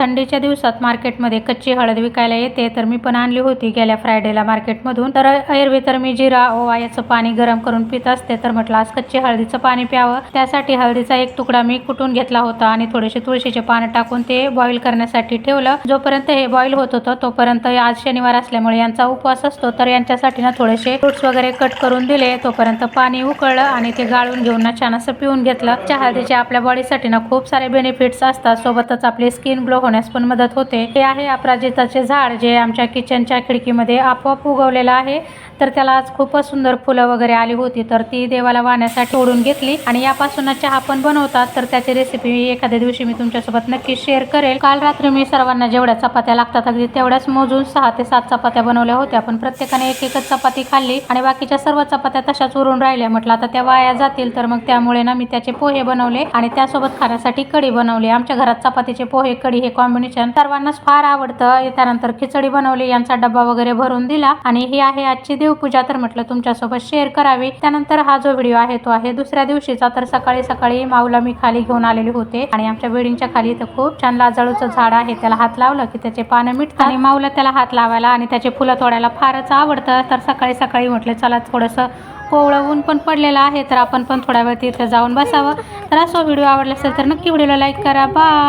थंडीच्या दिवसात मार्केटमध्ये कच्ची हळद विकायला येते, तर मी पण आणली होती गेल्या फ्रायडेला मार्केटमधून। तर एरवी तर मी जिरा ओवा याचं पाणी गरम करून पित असते, तर म्हटलं आज कच्ची हळदीचं पाणी प्यावं। त्यासाठी हळदीचा एक तुकडा मी कुटून घेतला होता आणि थोडेसे तुळशीचे पानं टाकून ते बॉईल करण्यासाठी ठेवलं। जोपर्यंत हे बॉईल होत होतं तोपर्यंत आज शनिवार असल्यामुळे यांचा उपवास असतो, तर यांच्यासाठी ना थोडेसे फ्रुट्स वगैरे कट करून दिले। तोपर्यंत पाणी उकळलं आणि ते गाळून घेऊन ना छान असं पिऊन घेतलं। हळदीचे आपल्या बॉडीसाठी ना खूप सारे बेनिफिट्स असतात, सोबतच आपली स्किन ग्लो होण्यास पण मदत होते। हे आहे अपराजिताचे झाड, जे आमच्या किचनच्या खिडकीमध्ये आपोआप उगवलेलं आहे। तर त्याला आज खूपच सुंदर फुलं वगैरे आली होती, तर ती देवाला वाहण्यासाठी तोडून घेतली आणि यापासून चहा पण बनवतात। तर त्याची रेसिपी एखाद्या दिवशी मी तुमच्यासोबत नक्की शेअर करेल। काल रात्री मी सर्वांना जेवढ्या चपात्या लागतात अगदी तेवढ्याच मोजून 6 ते 7 चपात्या बनवल्या होत्या, पण प्रत्येकाने एक एकच चपाती खाल्ली आणि बाकीच्या सर्व चपात्या तशाच उरून राहिल्या। म्हटलं आता त्या वाया जातील, तर मग त्यामुळे ना मी त्याचे पोहे बनवले आणि त्यासोबत खाण्यासाठी कढी बनवली। आमच्या घरात चपातीचे पोहे कढी हे कॉम्बिनेशन सर्वांनाच फार आवडतं। त्यानंतर खिचडी बनवली, यांचा डब्बा वगैरे भरून दिला आणि ही आहे आजची देवपूजा, तर म्हटलं तुमच्यासोबत शेअर करावी। त्यानंतर हा जो व्हिडिओ आहे तो आहे दुसऱ्या दिवशीचा। तर सकाळी सकाळी माऊला मी खाली घेऊन आलेले होते आणि आमच्या बिल्डिंगच्या खाली तर खूप छान लाजाळूचं झाड आहे, त्याला हात लावलं की त्याचे पानं मिटतात आणि माऊला त्याला हात लावायला आणि त्याचे फुलं तोडायला फारच आवडतं। तर सकाळी सकाळी म्हटलं चला थोडंसं कोवळं ऊन पण पडलेलं आहे, तर आपण पण थोडा वेळ तिथे जाऊन बसावं। तर असा व्हिडिओ आवडला असेल तर नक्की व्हिडिओला लाईक करा। बाय।